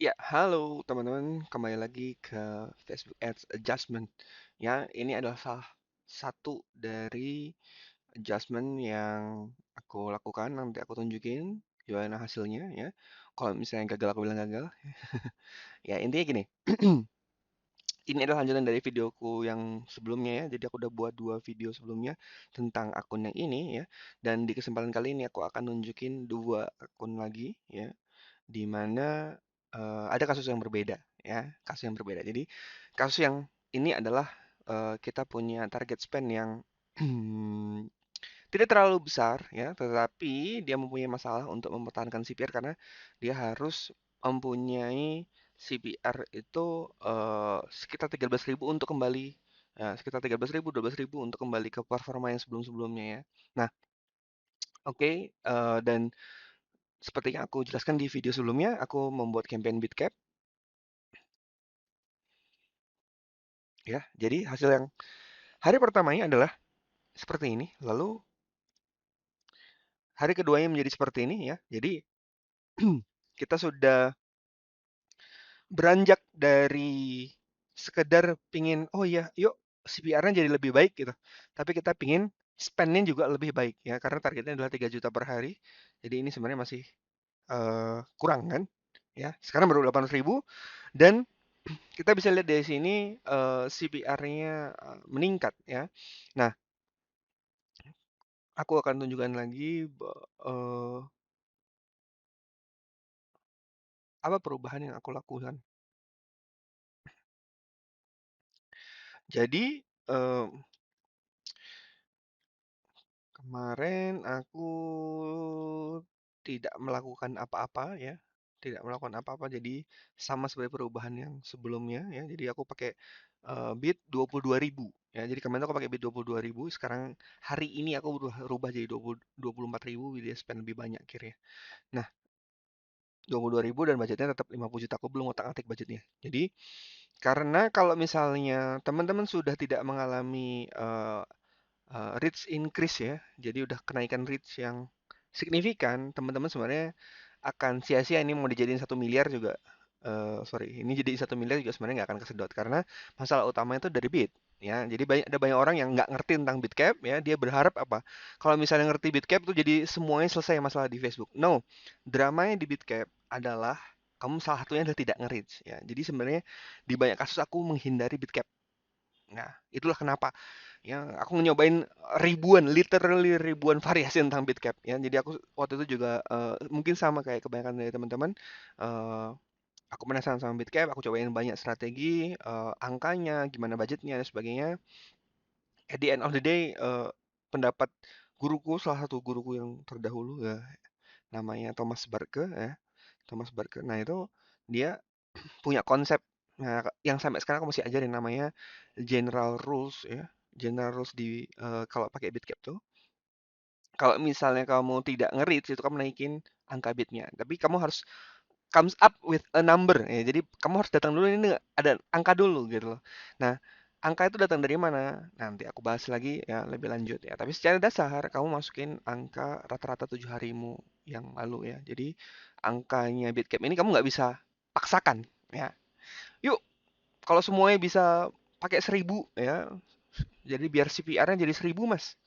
Ya, halo teman-teman, kembali lagi ke Facebook Ads Adjustment. Ya, ini adalah salah satu dari adjustment yang aku lakukan. Nanti aku tunjukin gimana hasilnya ya. Kalau misalnya gagal, aku bilang gagal. Ya, intinya gini. Ini adalah lanjutan dari videoku yang sebelumnya ya. Jadi aku udah buat 2 video sebelumnya tentang akun yang ini ya. Dan di kesempatan kali ini aku akan nunjukin 2 akun lagi ya, di mana ada kasus yang berbeda ya, kasus yang berbeda. Jadi kasus yang ini adalah kita punya target spend yang tidak terlalu besar ya, tetapi dia mempunyai masalah untuk mempertahankan CPR karena dia harus mempunyai CPR itu sekitar 13.000 untuk kembali ya, sekitar 13.000, 12.000 untuk kembali ke performa yang sebelum-sebelumnya ya. Nah, oke, dan seperti yang aku jelaskan di video sebelumnya, aku membuat campaign Bitcap ya. Jadi hasil yang hari pertamanya adalah seperti ini, lalu hari keduanya menjadi seperti ini ya. Jadi kita sudah beranjak dari sekedar pingin, oh ya, yuk CPR-nya jadi lebih baik gitu. Tapi kita pingin spend-nya juga lebih baik ya, karena targetnya adalah 3 juta per hari. Jadi ini sebenarnya masih kurang kan? Ya, sekarang baru 800.000 dan kita bisa lihat dari sini CPR-nya meningkat ya. Nah, aku akan tunjukkan lagi apa perubahan yang aku lakukan. Jadi, kemarin aku tidak melakukan apa-apa ya, tidak melakukan apa-apa, jadi sama seperti perubahan yang sebelumnya ya. Jadi aku pakai, bid 22.000 ya. Jadi kemarin aku pakai bid 22.000, sekarang hari ini aku rubah jadi 24.000, dia spend lebih banyak akhirnya. Nah, 22.000 dan budgetnya tetap 50 juta, aku belum ngotak-atik budgetnya. Jadi, karena kalau misalnya teman-teman sudah tidak mengalami, reach increase ya, jadi udah kenaikan reach yang signifikan, teman-teman sebenarnya akan sia-sia ini mau dijadiin 1 miliar juga, sorry, ini jadi 1 miliar juga sebenarnya nggak akan kesedot karena masalah utamanya itu dari bid ya. Jadi ada banyak orang yang nggak ngerti tentang Bitcap ya, dia berharap apa? Kalau misalnya ngerti Bitcap tuh jadi semuanya selesai masalah di Facebook. No, dramanya di Bitcap adalah kamu salah satunya adalah tidak nge-reach ya. Jadi sebenarnya di banyak kasus aku menghindari Bitcap. Nah, itulah kenapa ya aku nyobain ribuan, literally ribuan variasi tentang Bitcap ya. Jadi aku waktu itu juga mungkin sama kayak kebanyakan dari teman-teman, eh, aku penasaran sama Bitcap, aku cobain banyak strategi, angkanya, gimana budgetnya dan sebagainya. At the end of the day, pendapat guruku, salah satu guruku yang terdahulu ya, namanya Thomas Barke ya, Thomas Barke. Nah itu dia punya konsep, nah yang sampai sekarang aku masih ajarin, namanya general rules ya. General rules di kalau pakai Bitcap tuh, kalau misalnya kamu tidak nge-reach itu kamu naikin angka bidnya, tapi kamu harus comes up with a number ya. Jadi kamu harus datang dulu, ini ada angka dulu gitu loh. Nah, angka itu datang dari mana? Nanti aku bahas lagi ya lebih lanjut ya. Tapi secara dasar kamu masukin angka rata-rata 7 harimu yang lalu ya. Jadi angkanya Bitcap ini kamu nggak bisa paksakan ya. Yuk, kalau semuanya bisa pakai 1.000 ya. Jadi biar CPR-nya jadi 1.000 mas.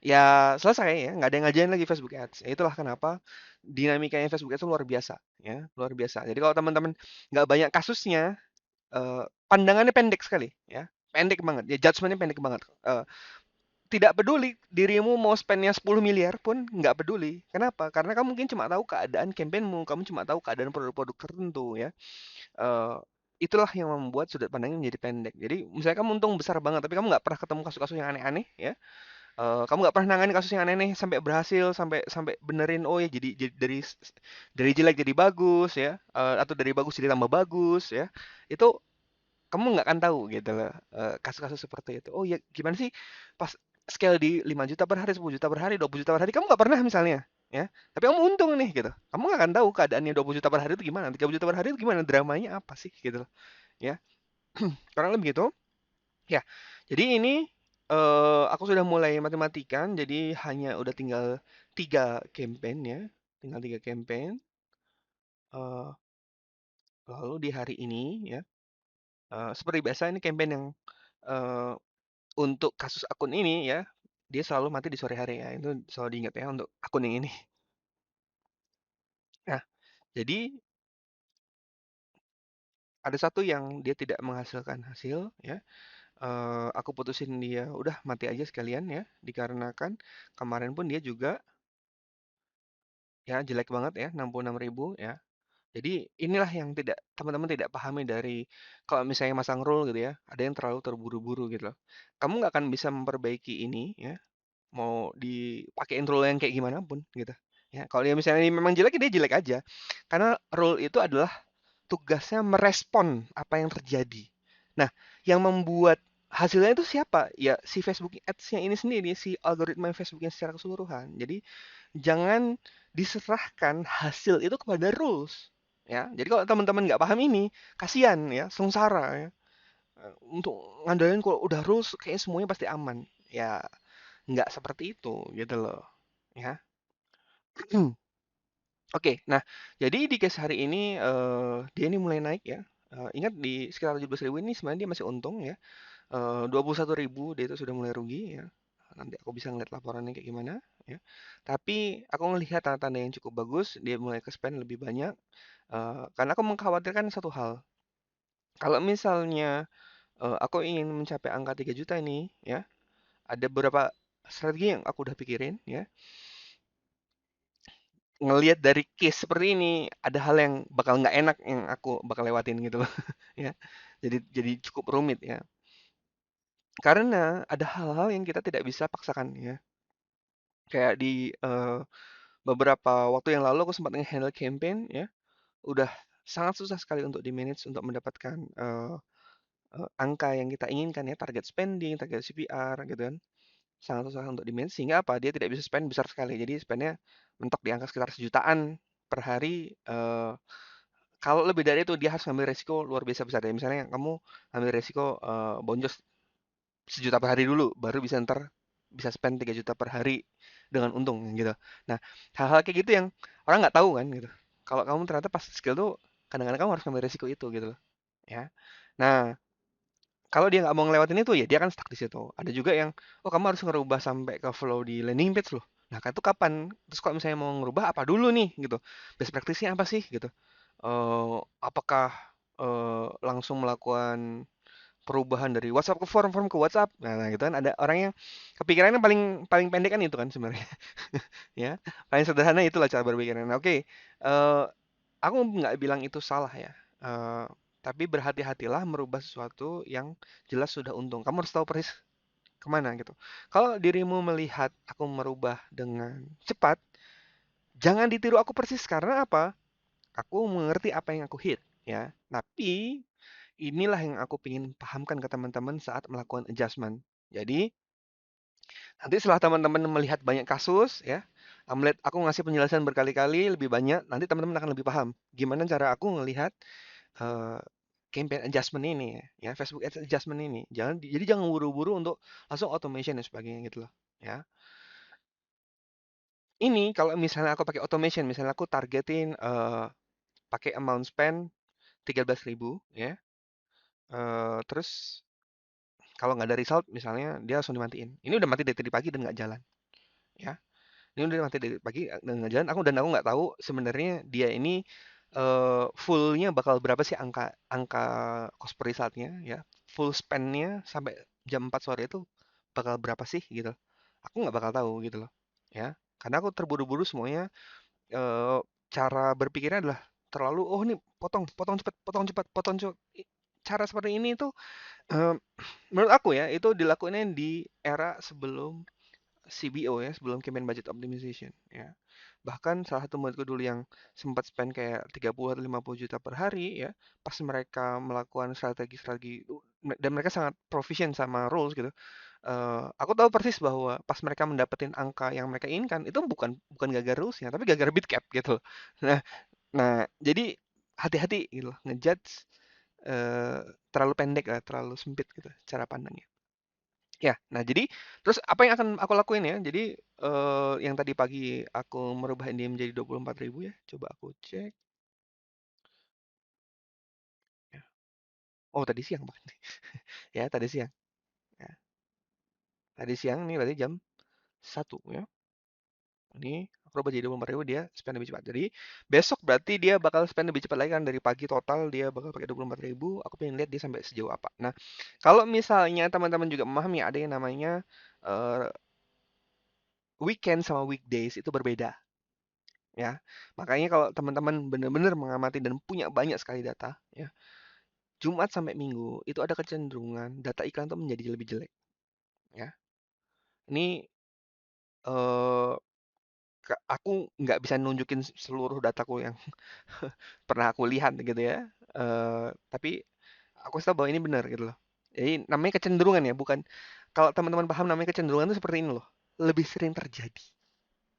Ya selesai ya, nggak ada yang ngajarin lagi Facebook Ads. Ya, itulah kenapa dinamikanya Facebook Ads itu luar biasa ya, luar biasa. Jadi kalau teman-teman nggak banyak kasusnya, pandangannya pendek sekali ya, pendek banget. Ya judgementnya pendek banget. Tidak peduli dirimu mau spendnya 10 miliar pun nggak peduli. Kenapa? Karena kamu mungkin cuma tahu keadaan campaignmu, kamu cuma tahu keadaan produk-produk tertentu ya. Eh, itulah yang membuat sudut pandangnya menjadi pendek. Jadi misalnya kamu untung besar banget, tapi kamu nggak pernah ketemu kasus-kasus yang aneh-aneh ya. Kamu nggak pernah nangani kasus yang aneh-aneh sampai berhasil, sampai sampai benerin, oh ya jadi dari jelek jadi bagus ya, atau dari bagus jadi tambah bagus ya. Itu kamu nggak akan tahu gitu loh, kasus-kasus seperti itu. Oh ya gimana sih pas scale di 5 juta per hari, 10 juta per hari, 20 juta per hari, kamu nggak pernah misalnya ya. Tapi kamu untung nih gitu. Kamu nggak akan tahu keadaannya 20 juta per hari itu gimana, 30 juta per hari itu gimana, dramanya apa sih gitu loh ya. Kurang lebih gitu. Ya, jadi ini aku sudah mulai matematikan, jadi hanya udah tinggal 3 campaign ya, tinggal 3 campaign. Lalu di hari ini ya, seperti biasa ini campaign yang, eee, untuk kasus akun ini ya, dia selalu mati di sore hari ya, itu selalu diingat ya untuk akun yang ini. Nah, jadi ada satu yang dia tidak menghasilkan hasil ya, aku putusin dia, udah mati aja sekalian ya, dikarenakan kemarin pun dia juga ya jelek banget ya, 66.000 ya. Jadi inilah yang tidak teman-teman tidak pahami dari kalau misalnya masang rule gitu ya, ada yang terlalu terburu-buru gitu loh. Kamu nggak akan bisa memperbaiki ini ya, mau dipakein rule yang kayak gimana pun gitu. Ya, kalau dia misalnya ini memang jelek, ya dia jelek aja. Karena rule itu adalah tugasnya merespon apa yang terjadi. Nah, yang membuat hasilnya itu siapa? Ya si Facebook Ads-nya ini sendiri, si algoritma Facebook-nya secara keseluruhan. Jadi jangan diserahkan hasil itu kepada rules. Ya, jadi kalau teman-teman nggak paham ini, kasihan ya, sengsara ya. Untuk ngandalin kalau udah rules, kayaknya semuanya pasti aman. Ya, nggak seperti itu gitu loh. Ya. Oke, nah jadi di case hari ini dia ini mulai naik ya. Ingat di sekitar 17.000 ini sebenarnya dia masih untung ya. 21.000 dia itu sudah mulai rugi ya. Nanti aku bisa ngeliat laporannya kayak gimana ya. Tapi aku ngelihat tanda-tanda yang cukup bagus, dia mulai ke spend lebih banyak. Karena aku mengkhawatirkan satu hal. Kalau misalnya aku ingin mencapai angka 3 juta ini ya, ada beberapa strategi yang aku udah pikirin ya. Ngelihat dari case seperti ini, ada hal yang bakal nggak enak yang aku bakal lewatin gitu loh ya. Jadi cukup rumit ya. Karena ada hal-hal yang kita tidak bisa paksakan ya. Kayak di beberapa waktu yang lalu aku sempat nge-handle campaign ya, udah sangat susah sekali untuk di-manage untuk mendapatkan angka yang kita inginkan ya, target spending, target CPR gitu kan. Sangat susah untuk di-manage sehingga apa? Dia tidak bisa spend besar sekali. Jadi spend-nya mentok di angka sekitar sejutaan per hari. Kalau lebih dari itu dia harus ngambil resiko luar biasa besar ya. Misalnya kamu ambil resiko boncos 1 juta per hari dulu, baru bisa ntar bisa spend 3 juta per hari dengan untung gitu. Nah, hal-hal kayak gitu yang orang nggak tahu kan gitu. Kalau kamu ternyata pas skill tuh kadang-kadang kamu harus ngambil resiko itu gitu loh, ya. Nah, kalau dia nggak mau ngelewatin itu ya dia akan stuck di situ. Ada juga yang, oh kamu harus ngerubah sampai ke flow di landing page loh. Nah, kan itu kapan? Terus kalau misalnya mau ngerubah apa dulu nih gitu. Best practice-nya apa sih gitu. Apakah langsung melakukan perubahan dari WhatsApp ke form, form ke WhatsApp. Nah, gitu kan ada orang yang kepikirannya paling paling pendek kan itu kan sebenarnya. Ya, paling sederhana itulah cara berpikirnya. Nah, oke, aku nggak bilang itu salah ya. Eh, tapi berhati-hatilah merubah sesuatu yang jelas sudah untung. Kamu harus tahu persis kemana gitu. Kalau dirimu melihat aku merubah dengan cepat, jangan ditiru aku persis karena apa? Aku mengerti apa yang aku hit ya. Tapi inilah yang aku ingin pahamkan ke teman-teman saat melakukan adjustment. Jadi, nanti setelah teman-teman melihat banyak kasus, ya, melihat aku ngasih penjelasan berkali-kali lebih banyak, nanti teman-teman akan lebih paham. Gimana cara aku ngelihat eh, campaign adjustment ini, ya, Facebook Ads adjustment ini. Jadi jangan buru-buru untuk langsung automation dan sebagainya gitu loh, ya. Ini kalau misalnya aku pakai automation, misalnya aku targetin pakai amount spend 13.000, ya. Terus kalau nggak ada result, misalnya dia langsung dimatiin. Ini udah mati dari tadi pagi dan nggak jalan, ya. Ini udah mati dari pagi dan nggak jalan. Aku nggak tahu sebenarnya dia ini fullnya bakal berapa sih angka angka cost per resultnya, ya. Full spendnya sampai jam 4 sore itu bakal berapa sih gitu. Aku nggak bakal tahu gitu loh, ya. Karena aku terburu-buru semuanya. eh, Cara berpikirnya adalah terlalu, oh ini potong, potong cepat, potong cepat, potong cepat. Cara seperti ini tuh eh, menurut aku ya, itu dilakukannya di era sebelum CBO ya, sebelum campaign budget optimization ya. Bahkan salah satu muridku dulu yang sempat spend kayak 30 atau 50 juta per hari ya, pas mereka melakukan strategi-strategi dan mereka sangat proficient sama rules gitu. Aku tahu persis bahwa pas mereka mendapatkan angka yang mereka inginkan itu bukan bukan gagal rulesnya, tapi gagal bid cap gitu. Nah, nah jadi hati-hati gitu loh, ngejudge eh, terlalu pendek lah, terlalu sempit gitu cara pandangnya. Ya, nah jadi terus apa yang akan aku lakuin ya? Jadi yang tadi pagi aku merubah ini menjadi 24.000 ya. Coba aku cek. Oh, tadi siang bahkan. Ya, tadi siang. Ya, tadi siang nih berarti jam 1 ya. Ini aku rubah jadi 24.000, dia spend lebih cepat. Jadi besok berarti dia bakal spend lebih cepat lagi kan, dari pagi total dia bakal pakai 24.000. Aku pengen lihat dia sampai sejauh apa. Nah, kalau misalnya teman-teman juga memahami ada yang namanya eh, weekend sama weekdays itu berbeda ya. Makanya kalau teman-teman benar-benar mengamati dan punya banyak sekali data ya, Jumat sampai Minggu itu ada kecenderungan data iklan itu menjadi lebih jelek ya. Ini eh, aku nggak bisa nunjukin seluruh dataku yang pernah aku lihat gitu ya. Tapi aku tahu bahwa ini benar gitu loh. Jadi namanya kecenderungan ya, bukan, kalau teman-teman paham namanya kecenderungan itu seperti ini loh. Lebih sering terjadi.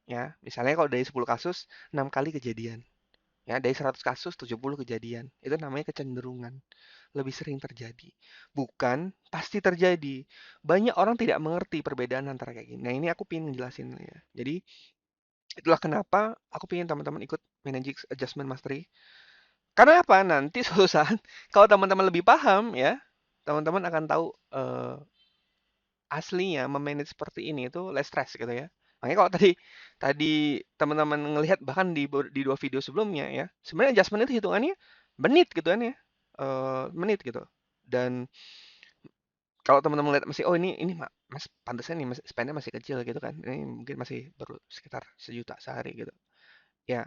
Ya, misalnya kalau dari 10 kasus, 6 kali kejadian. Ya, dari 100 kasus, 70 kejadian. Itu namanya kecenderungan. Lebih sering terjadi. Bukan pasti terjadi. Banyak orang tidak mengerti perbedaan antara kayak gini. Nah, ini aku pengen jelasin ya. Jadi, itulah kenapa aku pengen teman-teman ikut Managing Adjustment Mastery. Karena apa? Nanti suatu saat kalau teman-teman lebih paham ya, teman-teman akan tahu aslinya memanage seperti ini itu less stress gitu ya. Makanya kalau tadi tadi teman-teman ngelihat bahkan di dua video sebelumnya ya, sebenarnya adjustment itu hitungannya menit gitu kan ya. Menit gitu. Dan kalau teman-teman lihat masih, oh ini mas pantasnya nih, mas spendnya masih kecil gitu kan. Ini mungkin masih baru sekitar 1 juta sehari gitu. Ya,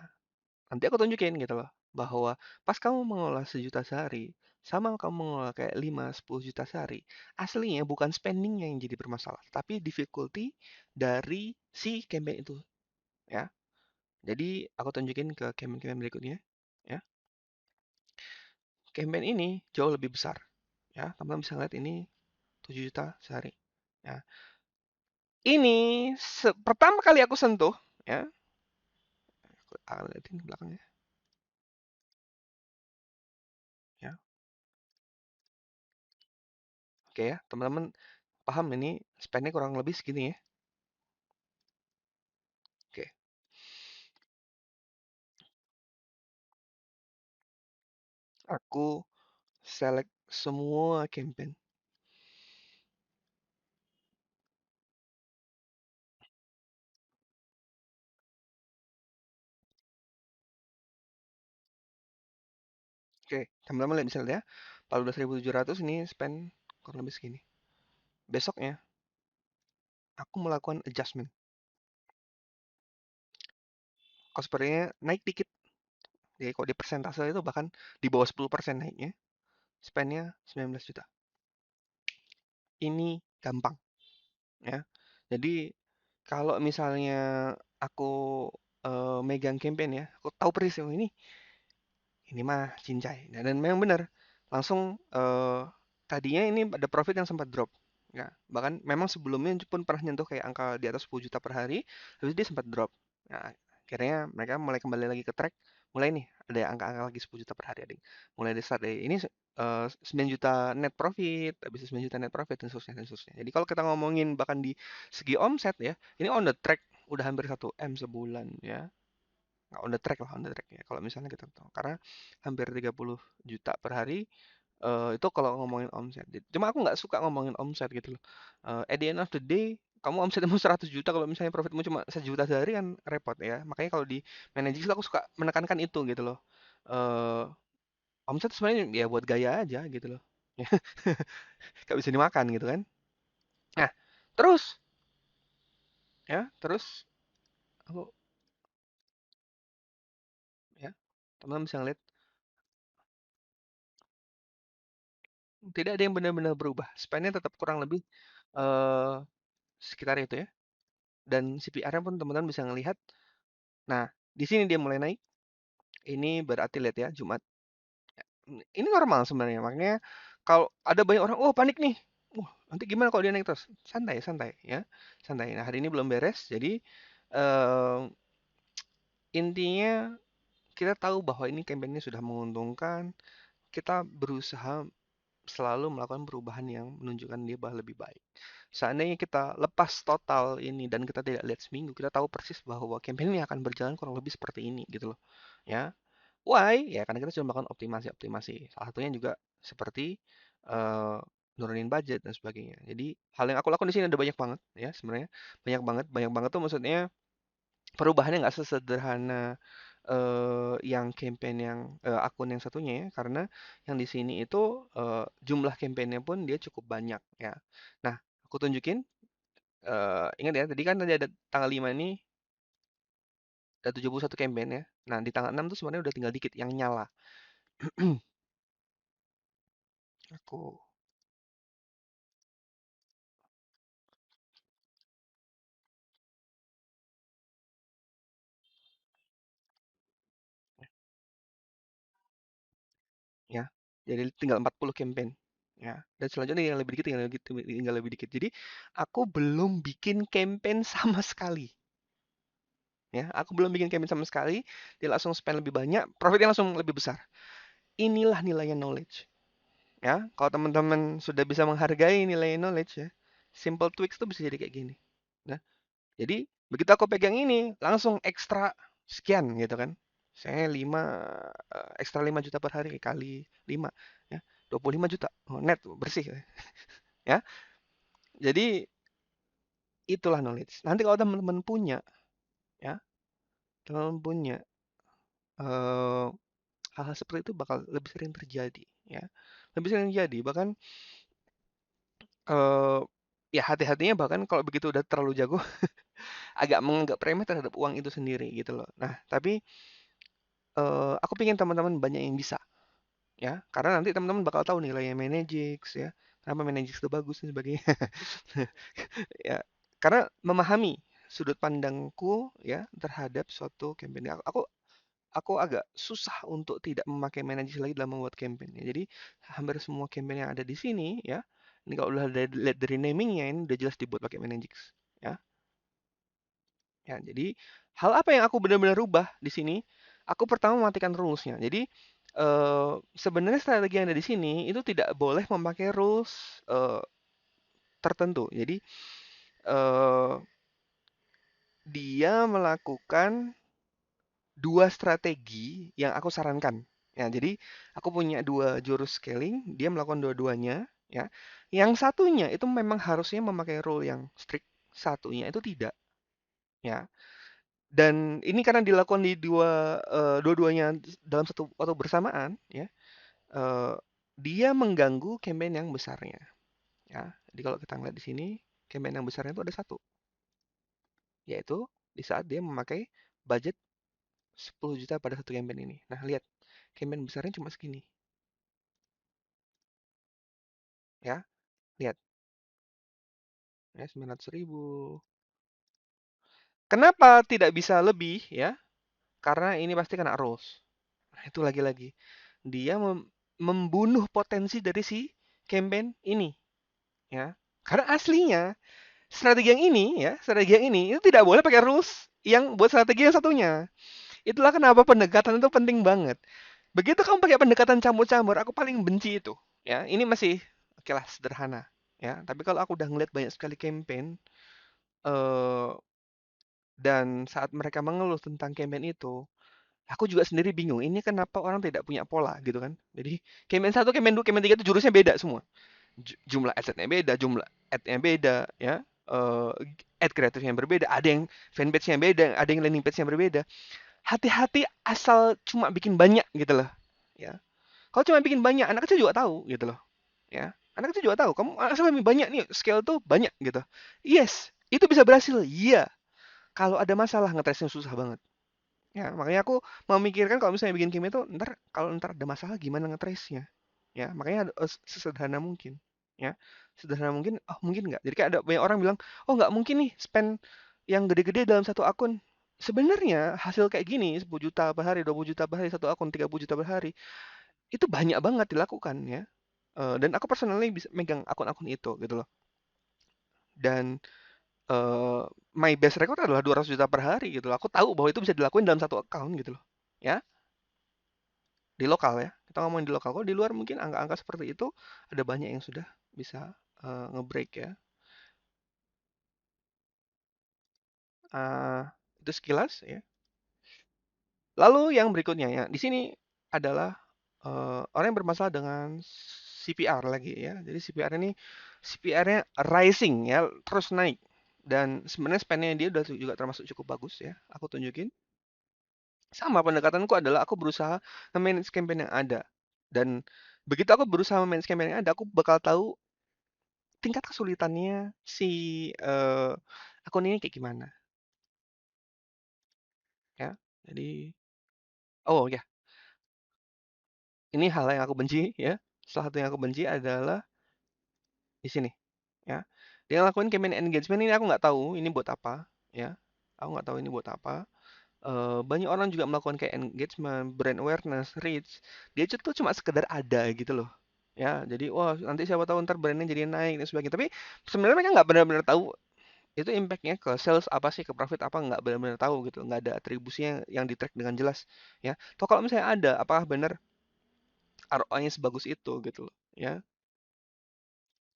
nanti aku tunjukin gitu loh, bahwa pas kamu mengelola 1 juta sehari, sama kamu mengelola kayak 5, 10 juta sehari, aslinya bukan spendingnya yang jadi bermasalah, tapi difficulty dari si campaign itu, ya. Jadi aku tunjukin ke campaign-campaign berikutnya, ya. Campaign ini jauh lebih besar, ya. Teman-teman bisa lihat ini 7 juta sehari, ya. Ini pertama kali aku sentuh, ya. Aku akan lihatin belakangnya, ya. Oke ya, teman-teman paham ini spendnya kurang lebih segini ya. Oke, aku select semua campaign. Oke, teman-teman lihat misalnya ya, 14.700 ini spend kurang lebih segini. Besoknya aku melakukan adjustment. Cost per nya naik dikit. Jadi kalau di persentase itu bahkan di bawah 10% naiknya. Spendnya 19 juta. Ini gampang ya. Jadi kalau misalnya aku megang campaign ya, aku tahu persis, oh ini mah cincai. Nah, dan memang benar, langsung tadinya ini ada profit yang sempat drop. Ya, bahkan memang sebelumnya pun pernah nyentuh kayak angka di atas 10 juta per hari, habis dia sempat drop. Nah, akhirnya mereka mulai kembali lagi ke track, mulai nih ada angka-angka lagi 10 juta per hari, ada. Mulai di start dari ini 9 juta net profit, habis itu 9 juta net profit dan seterusnya dan seterusnya. Jadi kalau kita ngomongin bahkan di segi omset ya, ini on the track udah hampir 1 M sebulan ya. Nggak on the track lah, on the track ya. Kalau misalnya kita tahu, karena hampir 30 juta per hari, itu kalau ngomongin omset. Cuma aku nggak suka ngomongin omset gitu loh. At the end of the day, kamu omsetmu 100 juta, kalau misalnya profitmu cuma 1 juta sehari kan repot ya. Makanya kalau di managing aku suka menekankan itu gitu loh. Eh, Omset sebenarnya ya buat gaya aja gitu loh. Gak bisa dimakan gitu kan. Nah, terus ya, terus aku ya, teman-teman bisa ngeliat tidak ada yang benar-benar berubah. Spendnya tetap kurang lebih eh sekitar itu ya. Dan CPR-nya pun teman-teman bisa ngelihat. Nah, di sini dia mulai naik. Ini berarti lihat ya, Jumat. Ini normal sebenarnya. Makanya kalau ada banyak orang, oh panik nih. Wah, nanti gimana kalau dia naik terus? Santai, santai ya. Santai. Nah, hari ini belum beres. Jadi eh, intinya kita tahu bahwa ini campaign-nya sudah menguntungkan. Kita berusaha selalu melakukan perubahan yang menunjukkan dia bahwa lebih baik. Seandainya kita lepas total ini dan kita tidak lihat seminggu, kita tahu persis bahwa campaign ini akan berjalan kurang lebih seperti ini gitu loh. Ya. Why? Ya karena kita sudah melakukan optimasi-optimasi. Salah satunya juga seperti, eee, nurunin budget dan sebagainya. Jadi hal yang aku lakukan di sini ada banyak banget ya sebenarnya, banyak banget tuh maksudnya perubahannya nggak sesederhana, yang campaign yang, akun yang satunya ya, karena yang di sini itu, jumlah campaign-nya pun dia cukup banyak ya. Nah, aku tunjukin, ingat ya tadi kan tadi ada tanggal 5 ini ada 71 campaign ya. Nah, di tanggal 6 tuh sebenarnya udah tinggal dikit yang nyala. Aku ya, jadi tinggal 40 campaign, ya, dan selanjutnya tinggal lebih dikit tinggal lebih dikit. Jadi, aku belum bikin campaign sama sekali, ya, aku belum bikin campaign sama sekali, dia langsung spend lebih banyak, profitnya langsung lebih besar. Inilah nilainya knowledge, ya. Kalau teman-teman sudah bisa menghargai nilai knowledge ya, simple tweaks tuh bisa jadi kayak gini. Nah, jadi begitu aku pegang ini, langsung ekstra sekian gitu kan. Saya 5 ekstra 5 juta per hari kali 5 ya, 25 juta. Oh, net bersih ya. Jadi itulah knowledge. Nanti kalau teman-teman punya ya, teman-teman punya eh, hal-hal seperti itu bakal lebih sering terjadi ya. Lebih sering terjadi bahkan eh ya hati-hatinya bahkan kalau begitu udah terlalu jago agak menganggap remeh terhadap uang itu sendiri gitu loh. Nah, tapi aku pengen teman-teman banyak yang bisa ya, karena nanti teman-teman bakal tahu nilainya Managix ya, kenapa Managix itu bagus dan sebagainya. Ya, karena memahami sudut pandangku ya terhadap suatu campaign. Aku agak susah untuk tidak memakai Managix lagi dalam membuat campaign ya. Jadi hampir semua campaign yang ada di sini ya, ini kalau udah lihat dari namingnya ini udah jelas dibuat pakai Managix ya. Ya, jadi hal apa yang aku benar-benar rubah di sini? Aku pertama mematikan rules-nya. Jadi sebenarnya strategi yang ada di sini itu tidak boleh memakai rules tertentu. Jadi eh, dia melakukan dua strategi yang aku sarankan. Ya, jadi aku punya dua jurus scaling, dia melakukan dua-duanya. Ya, yang satunya itu memang harusnya memakai rule yang strict, satunya itu tidak. Ya, dan ini karena dilakukan di dua-duanya dalam satu waktu bersamaan, ya, eee, dia mengganggu campaign yang besarnya, ya. Jadi kalau kita ngeliat di sini, campaign yang besarnya itu ada satu, yaitu di saat dia memakai budget 10 juta pada satu campaign ini. Nah, lihat, campaign besarnya cuma segini, ya. Lihat, ya 900.000. Kenapa tidak bisa lebih, ya? Karena ini pasti kena rules. Nah, itu lagi-lagi, dia membunuh potensi dari si campaign ini. Ya. Karena aslinya strategi yang ini itu tidak boleh pakai rules yang buat strategi yang satunya. Itulah kenapa pendekatan itu penting banget. Begitu kamu pakai pendekatan campur-campur, aku paling benci itu. Ya, ini masih oke lah sederhana. Ya, tapi kalau aku udah ngeliat banyak sekali campaign eh dan saat mereka mengeluh tentang campaign itu, aku juga sendiri bingung. Ini kenapa orang tidak punya pola gitu kan? Jadi campaign satu, campaign dua, campaign tiga itu jurusnya beda semua. Jumlah assetnya beda, jumlah ad-nya beda, ya. Eh, ad kreatif yang berbeda, ada yang fanpage yang beda, ada yang landing page yang berbeda. Hati-hati asal cuma bikin banyak gitu loh, ya. Kalau cuma bikin banyak, anak kecil juga tahu gitu loh, ya. Anak kecil juga tahu, kamu asal bikin banyak nih, scale tuh banyak gitu. Yes, itu bisa berhasil, iya. Kalau ada masalah ngetesnya susah banget. Ya, makanya aku memikirkan kalau misalnya bikin game itu ntar kalau ntar ada masalah gimana ngetrace-nya. Ya, makanya sesederhana mungkin. Ya, sederhana mungkin. Oh, mungkin nggak. Jadi kayak ada banyak orang bilang, oh nggak mungkin nih spend yang gede-gede dalam satu akun. Sebenarnya hasil kayak gini 10 juta per hari, 20 juta per hari satu akun, 30 juta per hari itu banyak banget dilakukan ya. Dan aku personally bisa megang akun-akun itu gitu loh. Dan my best record adalah 200 juta per hari gitu loh. Aku tahu bahwa itu bisa dilakuin dalam satu account gitu loh. Ya, di lokal ya. Kita ngomongin di lokal. Kalau di luar mungkin angka-angka seperti itu ada banyak yang sudah bisa nge-break ya. Uh, itu sekilas ya. Lalu yang berikutnya ya, di sini adalah orang yang bermasalah dengan CPR lagi ya. Jadi CPR-nya rising ya, terus naik. Dan sebenarnya span-nya dia udah juga termasuk cukup bagus ya. Aku tunjukin. Sama pendekatanku adalah aku berusaha nge-manage campaign yang ada. Dan begitu aku berusaha manage campaign yang ada, aku bakal tahu tingkat kesulitannya si akun ini kayak gimana ya. Jadi, oh ya, ini hal yang aku benci ya. Salah satu yang aku benci adalah di sini ya. Dia ngelakuin campaign engagement ini aku nggak tahu ini buat apa ya. Aku nggak tahu ini buat apa. Banyak orang juga melakukan kayak engagement, brand awareness, reach. Dia tuh cuma sekedar ada gitu loh. Ya, jadi wah nanti siapa tahu ntar brandnya jadi naik dan sebagainya. Tapi sebenarnya mereka nggak benar-benar tahu itu impactnya ke sales apa sih, ke profit apa nggak benar-benar tahu gitu. Nggak ada atribusinya yang di track dengan jelas. Ya, toh kalau misalnya ada, apakah benar ROI-nya sebagus itu gitu loh. Ya,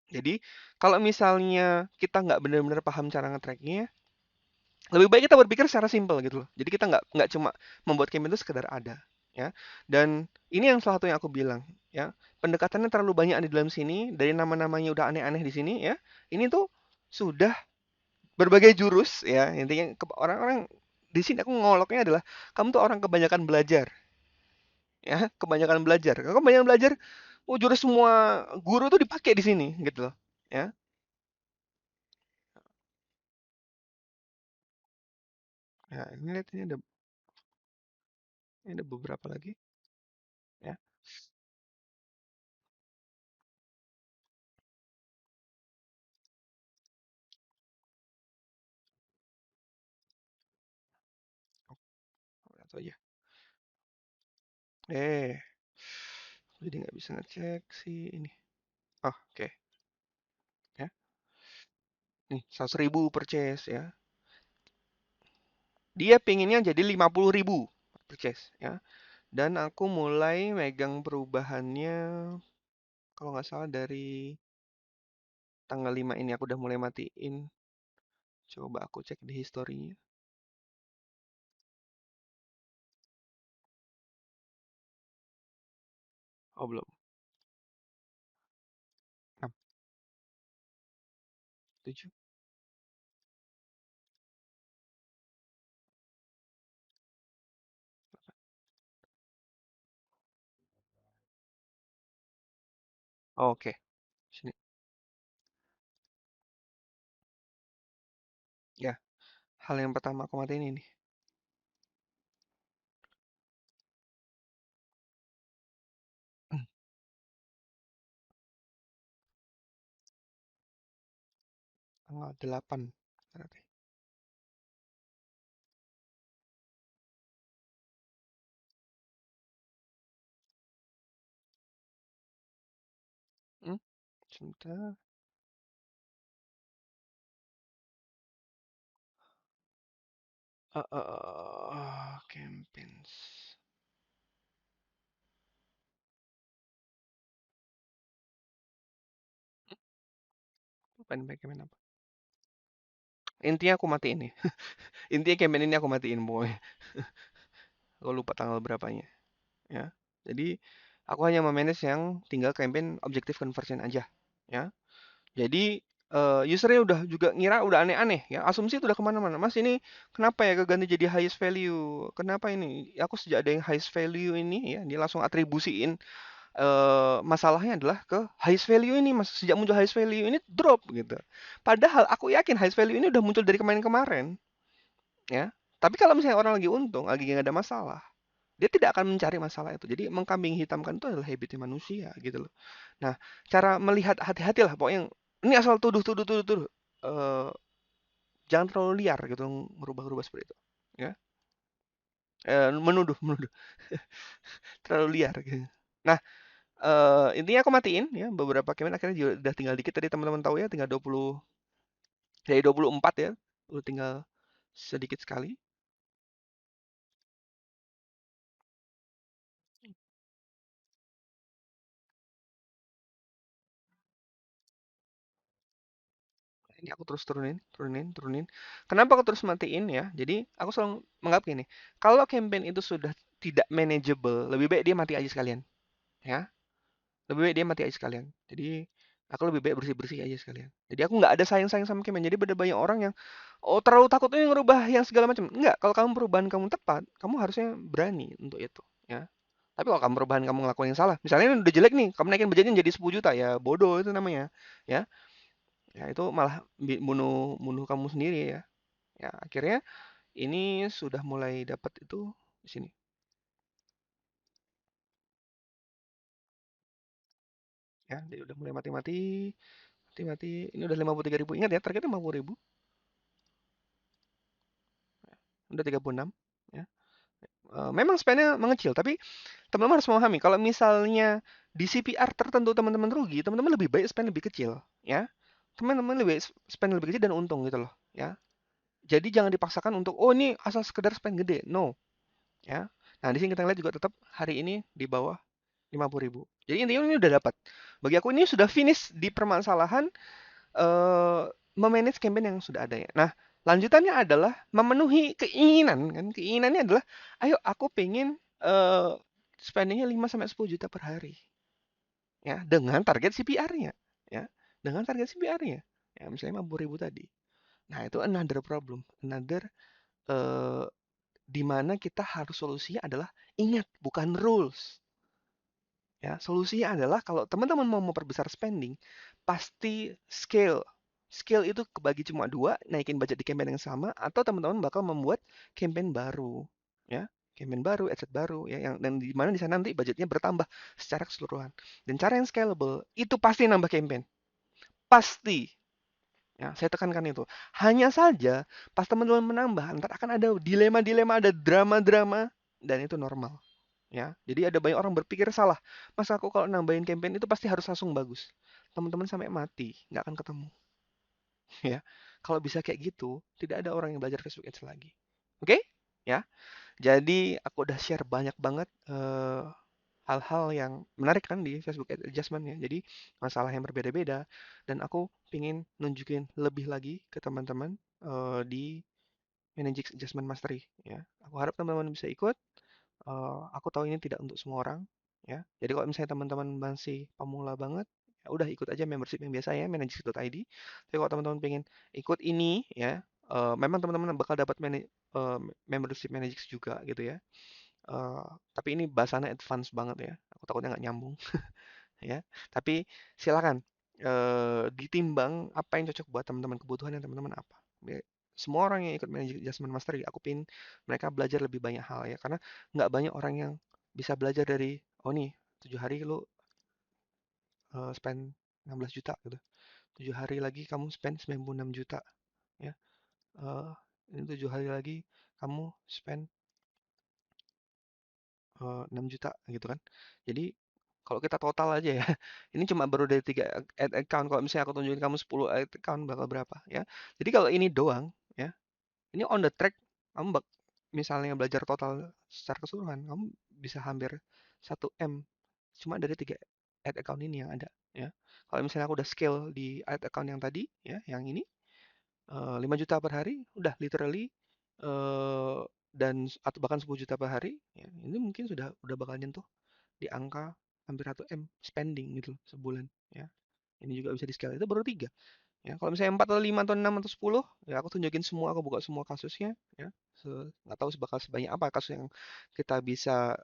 jadi kalau misalnya kita nggak benar-benar paham cara nge-tracknya, lebih baik kita berpikir secara simpel gitu loh. Jadi kita nggak cuma membuat campaign itu sekedar ada, ya. Dan ini yang salah satu yang aku bilang, ya. Pendekatannya terlalu banyak di dalam sini, dari nama-namanya udah aneh-aneh di sini, ya. Ini tuh sudah berbagai jurus, ya. Intinya orang-orang di sini aku ngoloknya adalah kamu tuh orang kebanyakan belajar, ya. Kebanyakan belajar. Kalau kebanyakan belajar, oh jurus semua guru tuh dipakai di sini, gitu loh, ya. Ya, ini lihat ini ada beberapa lagi, ya. Atau aja. Eh, jadi nggak bisa ngecek si ini. Oh, oke. Ya. Nih, 100.000 purchase ya. Dia pinginnya jadi 50.000 purchase ya. Dan aku mulai megang perubahannya kalau nggak salah dari tanggal 5 ini aku udah mulai matiin. Coba aku cek di historinya. Oh, belum. 6, 7. Oh, oke. Sini. Ya, hal yang pertama aku matiin ini. Tanggal 8 berarti. Hmm, sebentar. Campaigns. Campaign apa? Intinya aku matiin nih. Intinya campaign ini aku matiin pokoknya. Aku lupa tanggal berapanya. Ya. Jadi aku hanya memanage yang tinggal campaign objective conversion aja. Ya. Jadi usernya udah juga ngira udah aneh-aneh ya. Asumsi itu udah kemana-mana. Mas ini kenapa ya keganti jadi highest value? Kenapa ini? Aku sejak ada yang highest value ini ya, dia langsung atribusiin masalahnya adalah ke highest value ini mas. Sejak muncul highest value ini drop gitu. Padahal aku yakin highest value ini udah muncul dari kemarin-kemarin ya. Tapi kalau misalnya orang lagi untung, lagi nggak ada masalah, dia tidak akan mencari masalah itu. Jadi mengkambing hitamkan itu adalah habitnya manusia gitu loh. Nah, cara melihat hati-hatilah pokoknya ini asal tuduh tuduh tuduh tuduh. Eh, jangan terlalu liar gitu merubah-rubah seperti itu. Ya. Menuduh menuduh terlalu liar gitu. Nah, intinya aku matiin ya beberapa campaign akhirnya juga udah tinggal dikit tadi teman-teman tahu ya tinggal 20 dari 24 ya. Udah tinggal sedikit sekali. Ini aku terus turunin, turunin, turunin. Kenapa aku terus matiin ya? Jadi aku selalu menganggap gini, kalau campaign itu sudah tidak manageable, lebih baik dia mati aja sekalian, ya. Lebih baik dia mati aja sekalian. Jadi aku lebih baik bersih-bersih aja sekalian. Jadi aku nggak ada sayang-sayang sama campaign. Jadi ada banyak orang yang oh terlalu takut ini ngerubah yang segala macam. Enggak, kalau kamu perubahan kamu tepat, kamu harusnya berani untuk itu, ya. Tapi kalau kamu perubahan kamu ngelakuin yang salah, misalnya ini udah jelek nih, kamu naikin budgetnya jadi 10 juta, ya bodoh itu namanya, ya. Ya itu malah bunuh bunuh kamu sendiri ya. Ya akhirnya ini sudah mulai dapat itu di sini. Ya, jadi udah mulai mati-mati, mati-mati. Ini udah 53.000. Ingat ya, targetnya 50.000. Udah 36. Ya. Memang spendnya mengecil, tapi teman-teman harus memahami kalau misalnya di CPR tertentu teman-teman rugi, teman-teman lebih baik spend lebih kecil, ya. Teman-teman lebih spend lebih kecil dan untung gitu loh, ya. Jadi jangan dipaksakan untuk oh ini asal sekedar spend gede. No, ya. Nah, di sini kita lihat juga tetap hari ini di bawah 50.000. Jadi intinya ini udah dapat. Bagi aku ini sudah finish di permasalahan eh memanage campaign yang sudah ada ya. Nah, lanjutannya adalah memenuhi keinginan kan. Keinginannya adalah ayo aku pengen spendingnya 5 sampai 10 juta per hari ya dengan target CPR-nya ya. Dengan target CPR-nya. Ya, misalnya 50.000 tadi. Nah, itu another problem, another eh di mana kita harus solusinya adalah ingat bukan rules. Ya, solusinya adalah kalau teman-teman mau memperbesar spending, pasti scale. Scale itu kebagi cuma dua, naikin budget di campaign yang sama, atau teman-teman bakal membuat campaign baru, ya, campaign baru, asset baru, ya, yang dan di mana di sana nanti budgetnya bertambah secara keseluruhan. Dan cara yang scalable itu pasti nambah campaign, pasti. Ya, saya tekankan itu. Hanya saja pas teman-teman menambah, ntar akan ada dilema-dilema, ada drama-drama, dan itu normal. Ya, jadi ada banyak orang berpikir salah. Masa aku kalau nambahin campaign itu pasti harus langsung bagus. Teman-teman sampai mati, nggak akan ketemu. Ya, kalau bisa kayak gitu, tidak ada orang yang belajar Facebook Ads lagi. Oke? Ya, jadi aku udah share banyak banget hal-hal yang menarik kan di Facebook Ads Adjustment ya. Jadi masalah yang berbeda-beda dan aku pingin nunjukin lebih lagi ke teman-teman di Managing Adjustment Mastery ya. Aku harap teman-teman bisa ikut. Aku tahu ini tidak untuk semua orang, ya. Jadi kalau misalnya teman-teman masih pemula banget, ya udah ikut aja membership yang biasa ya, managers.id. Tapi kalau teman-teman pengen ikut ini, ya, memang teman-teman bakal dapat membership managers juga gitu ya. Tapi ini bahasannya advance banget ya. Aku takutnya nggak nyambung, ya. Tapi silakan ditimbang apa yang cocok buat teman-teman, kebutuhan teman-teman apa. Ya, semua orang yang ikut Managing Adjustment Mastery, aku pin mereka belajar lebih banyak hal ya, karena nggak banyak orang yang bisa belajar dari oh nih 7 hari lu spend 16 juta gitu, 7 hari lagi kamu spend 96 juta ya, eh ini 7 hari lagi kamu spend 6 juta gitu kan. Jadi kalau kita total aja ya, ini cuma baru dari 3 ad account. Kalau misalnya aku tunjukin kamu 10 ad account bakal berapa ya. Jadi kalau ini doang ya, ini on the track kamu misalnya belajar total secara keseluruhan, kamu bisa hampir 1 M cuma dari 3 ad account ini yang ada ya. Kalau misalnya aku udah scale di ad account yang tadi ya, yang ini 5 juta per hari, udah literally eh dan atau bahkan 10 juta per hari, ya, ini mungkin udah bakal nyentuh di angka hampir 1 M spending gitu loh, sebulan ya. Ini juga bisa di scale. Itu baru 3 ya. Kalau misalnya 4 atau 5 atau 6 atau 10 ya aku tunjukin semua, aku buka semua kasusnya ya. Nggak tahu bakal sebanyak apa kasus yang kita bisa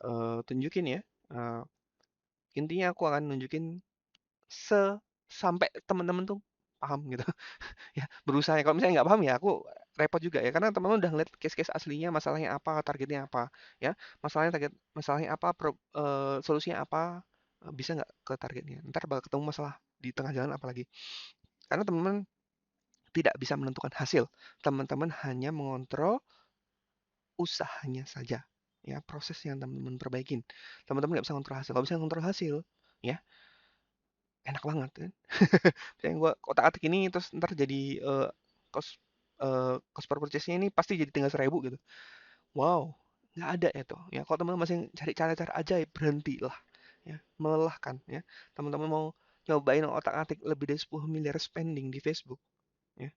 tunjukin ya. Eh, Intinya aku akan nunjukin sampai teman-teman tuh paham gitu. Ya, berusaha kalau misalnya nggak paham ya aku repot juga ya karena teman-teman udah ngeliat case-case aslinya, masalahnya apa, targetnya apa ya, masalahnya apa, solusinya apa, bisa nggak ke targetnya, ntar bakal ketemu masalah di tengah jalan apalagi karena teman-teman tidak bisa menentukan hasil, teman-teman hanya mengontrol usahanya saja ya, proses yang teman-teman perbaikin, teman-teman nggak bisa kontrol hasil. Kalau bisa kontrol hasil ya enak banget kan. Misalnya gue kotak-atik ini terus ntar jadi cost cost per purchase-nya ini pasti jadi tinggal 1.000 gitu. Wow, nggak ada itu ya. Kalau teman-teman masih cari cara-cara ajaib, berhentilah ya, melelahkan ya. Teman-teman mau nyobain otak-atik lebih dari 10 miliar spending di Facebook, ya.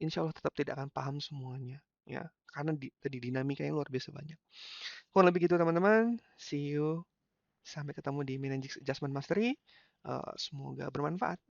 Insya Allah tetap tidak akan paham semuanya, ya. Karena tadi dinamikanya luar biasa banyak. Kurang lebih gitu teman-teman. See you. Sampai ketemu di Meningitis Adjustment Mastery. Semoga bermanfaat.